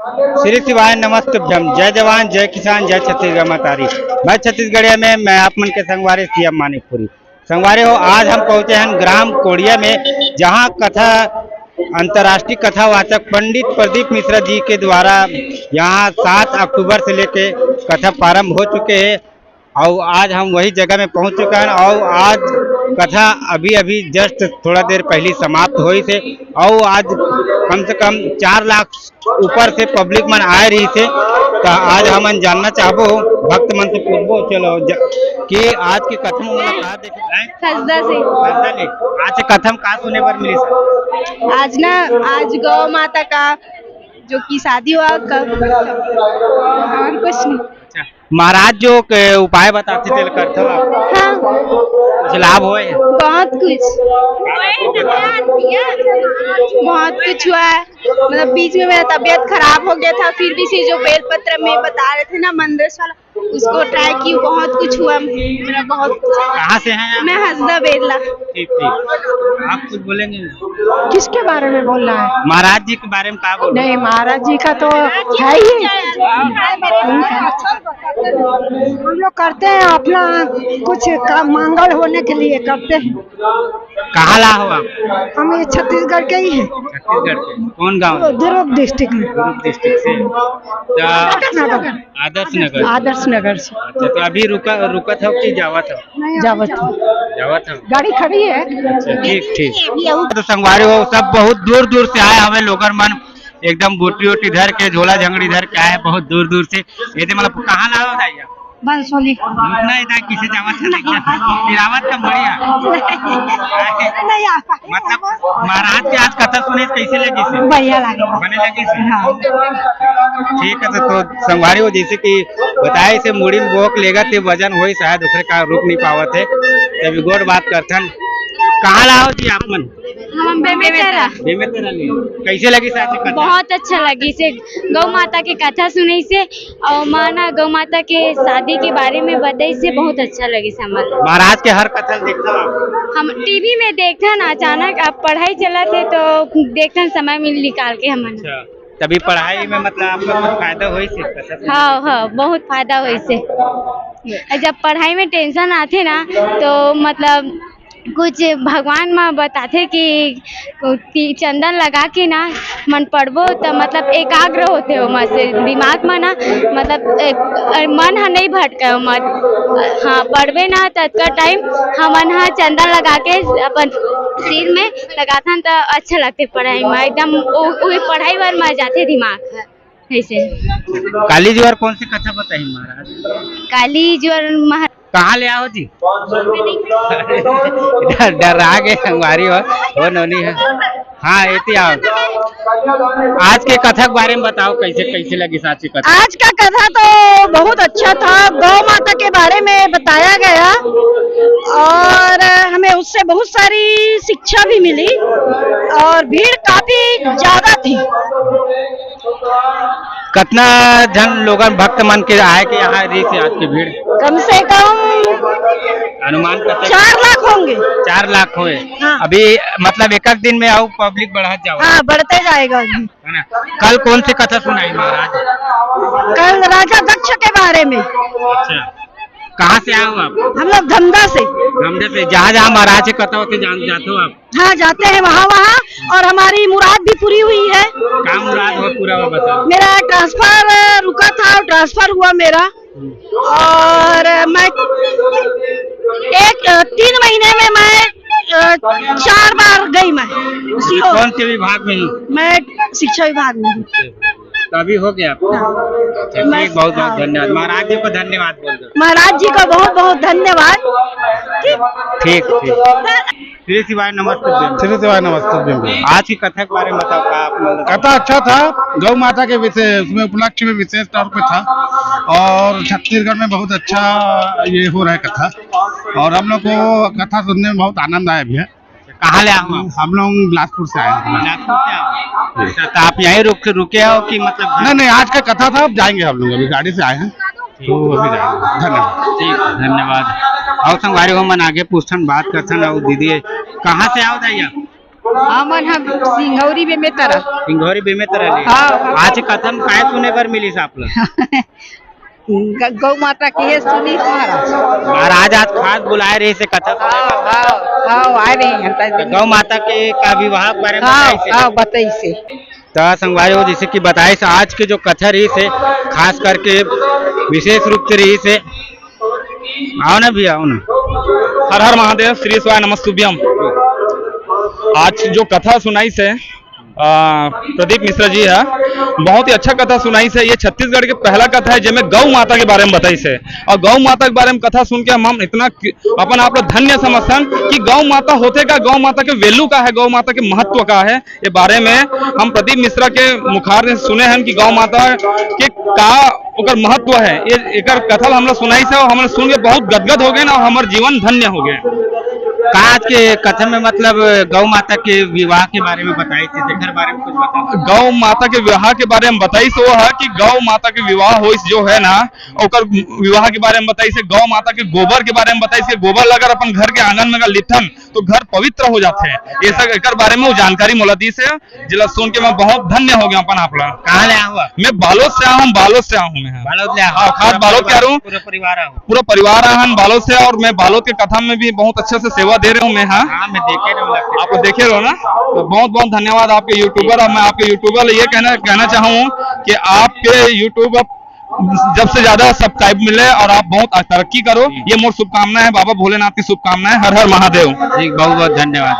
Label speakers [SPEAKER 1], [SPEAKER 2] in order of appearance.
[SPEAKER 1] श्री शिवाय नमस्तुभ्यम। जय जवान जय किसान जय छत्तीसगढ़ मतारी। मैं छत्तीसगढ़िया में मैं आप मन के संगवारी सीएम मानिकपुरी संगवारी हो। आज हम पहुंचे हैं ग्राम कोड़िया में, जहां कथा अंतर्राष्ट्रीय कथावाचक पंडित प्रदीप मिश्रा जी के द्वारा यहां 7 अक्टूबर से लेके कथा प्रारंभ हो चुके हैं और आज हम वही जगह में पहुंच चुके हैं और आज कथा अभी अभी जस्ट थोड़ा देर पहले समाप्त हुई थे और आज कम से कम 4 लाख ऊपर से पब्लिक मन आए रही थे। तो आज हम जानना चाहबो भक्त मन से पूछबो चलो कि आज की कथा में का देखे
[SPEAKER 2] खसदा से
[SPEAKER 1] आज कथा में का सुने पर मिली सर?
[SPEAKER 2] आज गौ माता का जो की शादी हुआ कब और कुछ नहीं।
[SPEAKER 1] अच्छा, महाराज जो उपाय बताते थे करते हो आप?
[SPEAKER 2] हाँ
[SPEAKER 1] कुछ लाभ हुए?
[SPEAKER 2] बहुत कुछ हुआ है। मतलब बीच में मेरा तबीयत खराब हो गया था, फिर भी से जो बेलपत्र में बता रहे थे ना मंदिर वाला, उसको ट्राई की, बहुत कुछ हुआ मेरा। बहुत
[SPEAKER 1] कहाँ से हैं आप?
[SPEAKER 2] मैं हसदा बेरला।
[SPEAKER 1] ठीक आप कुछ बोलेंगे?
[SPEAKER 3] किसके बारे में बोलना है?
[SPEAKER 1] महाराज जी के बारे में क्या बोल?
[SPEAKER 3] नहीं, महाराज जी का तो है ही। हम लोग करते हैं अपना कुछ मंगल होने के लिए करते हैं।
[SPEAKER 1] कहाँ ला हो आप?
[SPEAKER 3] हम ये छत्तीसगढ़ के ही हैं।
[SPEAKER 1] छत्तीसगढ़ के कौन गाँव?
[SPEAKER 3] दुर्ग डिस्ट्रिक्ट में।
[SPEAKER 1] दुर्ग डिस्ट्रिक्ट से। आदर्श नगर।
[SPEAKER 3] आदर्श नगर से।
[SPEAKER 1] अच्छा, तो अभी रुकत हो कि जावत हो? जावत हो।
[SPEAKER 3] गाड़ी खड़ी है।
[SPEAKER 1] अच्छा, ठीक। तो संगवारी हो सब बहुत दूर दूर से आए हमें लोगर मन, एकदम बूटी वोटी धर के झोला झंगड़ी धर के आए बहुत दूर दूर से। ये मतलब कहाँ ला हो जाइए?
[SPEAKER 3] बंसोली।
[SPEAKER 1] रुकना इधर किसे जावत है गिरावत का बढ़िया। मतलब महाराज के आज कथा सुने कैसे लगी से?
[SPEAKER 3] बढ़िया लगे।
[SPEAKER 1] बने लगी से? हाँ। ठीक है। तो संगवारी हो जैसे कि बताए से मुड़ी में बोक लेगा ते वजन हो शायद उखरे का रुक नहीं पावत है, तभी गोड़ बात करथन। कहाँ लाओ जी आप मन?
[SPEAKER 2] हम बेमेतरा।
[SPEAKER 1] कैसे लगी साथ कथा?
[SPEAKER 2] बहुत अच्छा लगी से गौ माता के कथा सुने से और माना गौ माता के शादी के बारे में बताई से बहुत अच्छा लगी समझ।
[SPEAKER 1] महाराज के हर कथा देखता आप?
[SPEAKER 2] हम टीवी में देखा ना, अचानक अब पढ़ाई चला थे तो देखा समय मिल निकाल के हम।
[SPEAKER 1] अच्छा, तभी पढ़ाई में मतलब आपको कुछ फायदा हुई से?
[SPEAKER 2] हाँ बहुत फायदा हुई से। जब पढ़ाई में टेंशन आते ना तो मतलब कुछ भगवान में बताते कि चंदन लगा के ना मन पढ़बो तो मतलब एकाग्र होते हो मत से दिमाग में ना, मतलब मन हा नहीं भटका मत। हाँ पढ़बे ना तत्का टाइम हमन हा चंदन लगा के अपन सिर में लगाथन तो अच्छा लगते पढ़ाई में, एकदम वही पढ़ाई बार में जाते दिमाग ऐसे।
[SPEAKER 1] काली जी और कौन सी कथा बताई महाराज?
[SPEAKER 2] काली जी और
[SPEAKER 1] कहाँ ले आओ जी? डरा गए हमारी हो नोनी है। हाँ एती आओ। आज के कथा के बारे में बताओ कैसे लगी साची कथा?
[SPEAKER 3] आज का कथा तो बहुत अच्छा था। गौ माता के बारे में बताया गया और हमें उससे बहुत सारी शिक्षा भी मिली और भीड़ काफी ज्यादा थी।
[SPEAKER 1] कितना जन लोगन भक्त मन के आए के यहाँ रही से आज की भीड़?
[SPEAKER 3] कम से कम
[SPEAKER 1] अनुमान
[SPEAKER 3] 4 लाख होंगे।
[SPEAKER 1] 4 लाख हुए।
[SPEAKER 3] हाँ।
[SPEAKER 1] अभी मतलब एक दिन में आओ पब्लिक बढ़त जाओ।
[SPEAKER 3] हाँ बढ़ते जाएगा।
[SPEAKER 1] है ना? कल कौन सी कथा सुनाई महाराज?
[SPEAKER 3] कल राजा दक्ष के बारे में।
[SPEAKER 1] अच्छा, कहाँ से आओ आप?
[SPEAKER 3] हम लोग धमदा से।
[SPEAKER 1] धमदा से। जहाँ महाराज की कथा होती जाते हो आप?
[SPEAKER 3] हाँ जाते हैं वहाँ और हमारी मुराद भी पूरी हुई है।
[SPEAKER 1] क्या मुराद हो पूरा वो बताओ?
[SPEAKER 3] मेरा ट्रांसफर रुका था, ट्रांसफर हुआ मेरा और मैं 3 महीने में मैं 4 बार गई। मैं
[SPEAKER 1] कौन से विभाग में?
[SPEAKER 3] मैं शिक्षा विभाग में।
[SPEAKER 1] तो अभी हो गया आपका? ठीक, बहुत बहुत धन्यवाद। महाराज जी को धन्यवाद बोल दो।
[SPEAKER 3] महाराज जी का बहुत बहुत धन्यवाद।
[SPEAKER 1] ठीक। श्री शिवाय नमस्ते।
[SPEAKER 4] श्री शिवाय नमस्ते।
[SPEAKER 1] आज की कथा के बारे में बताओ।
[SPEAKER 4] कथा अच्छा था, गौ माता के विषय उसमें उपलक्ष्य में विशेष तौर पे था और छत्तीसगढ़ में बहुत अच्छा ये हो रहा है कथा और हम लोग को कथा सुनने में बहुत आनंद आया भी है।
[SPEAKER 1] कहाँ ले आओ?
[SPEAKER 4] हम लोग बिलासपुर से आए हैं।
[SPEAKER 1] बिलासपुर से आओ? अच्छा, तो आप यहीं रुके हो कि मतलब?
[SPEAKER 4] नहीं, आज का कथा था, अब जाएंगे हम लोग, अभी गाड़ी से आए हैं तो अभी जाएंगे। धन्यवाद।
[SPEAKER 1] ठीक, धन्यवाद। और संगवारी हो मन आगे पूछन बात करथन और दीदी कहाँ से आओ जाइए?
[SPEAKER 3] हमन हम सिंगौरी में तरह
[SPEAKER 1] सिंघोरी बेमेतर आले
[SPEAKER 3] हाँ।
[SPEAKER 1] आज कथा में काय सुने बर मिलिस आपला
[SPEAKER 3] गौ माता की है सुनी महाराज।
[SPEAKER 1] महाराज आज खास बुलाए रहे से कथा सुने बर।
[SPEAKER 3] आ रहे हैं
[SPEAKER 1] तो गौ माता के का विवाह के बारे में बताई से
[SPEAKER 3] बताई से
[SPEAKER 1] तो संगवारी हो जैसे कि बताए से आज के जो कथा रही से खास करके विशेष रूप से रही से आओ ना भैया आओ ना।
[SPEAKER 5] हर हर महादेव, श्री स्वाय नमस्तुभ्यम। आज जो कथा सुनाई से प्रदीप मिश्रा जी है, बहुत ही अच्छा कथा सुनाई से। ये छत्तीसगढ़ के पहला कथा है जिसमें गौ माता के बारे में बताई से, और गौ माता के बारे में कथा सुन के हम इतना अपन आप लोग धन्य समझते कि गौ माता होते का, गौ माता के वैल्यू का है, गौ माता के महत्व का है। ये बारे में हम प्रदीप मिश्रा के मुखार से सुने हैं कि गौ माता के का ओकर महत्व है। ये एक कथा हम लोग सुनाई से और हमने सुन के बहुत गदगद हो गए ना, और हमारे जीवन धन्य हो गए।
[SPEAKER 1] आज के कथा में मतलब गौ माता के विवाह के बारे में बताई थी, तेकर बारे में कुछ बताओ।
[SPEAKER 5] गौ माता के विवाह के बारे में बताई से वो है कि गौ माता के विवाह हो जो है ना, ओकर विवाह के बारे में बताई से। गौ माता के गोबर के बारे में बताई से। गोबर अगर अपन घर के आंगन में लिथन तो घर पवित्र हो जाते हैं। ये सब एक बारे में वो जानकारी मोला दी से, जिला सुन के मैं बहुत धन्य हो गया। अपन आप लोग
[SPEAKER 1] कहाँ ले हुआ?
[SPEAKER 5] मैं बालोद से आया हूँ। बालोद से आया हूँ मैं।
[SPEAKER 1] बालोद ले
[SPEAKER 5] हाँ, खास बालोद के आ रहा हूँ।
[SPEAKER 1] पूरा परिवार आया हूँ।
[SPEAKER 5] पूरा परिवार आया हूँ बालोद से, और मैं बालोद के कथा में भी बहुत अच्छे से सेवा दे रहा हूँ मैं। हाँ,
[SPEAKER 1] मैं देखे रहा
[SPEAKER 5] आप देखे रहो ना, तो बहुत बहुत धन्यवाद आपके यूट्यूबर। और मैं आपके यूट्यूबर ये कहना चाहूँ कि आपके यूट्यूब जब से ज्यादा सब्सक्राइब मिले और आप बहुत तरक्की करो, ये मोर शुभकामनाएं है। बाबा भोलेनाथ की शुभकामनाएं। हर हर महादेव।
[SPEAKER 1] बहुत बहुत धन्यवाद।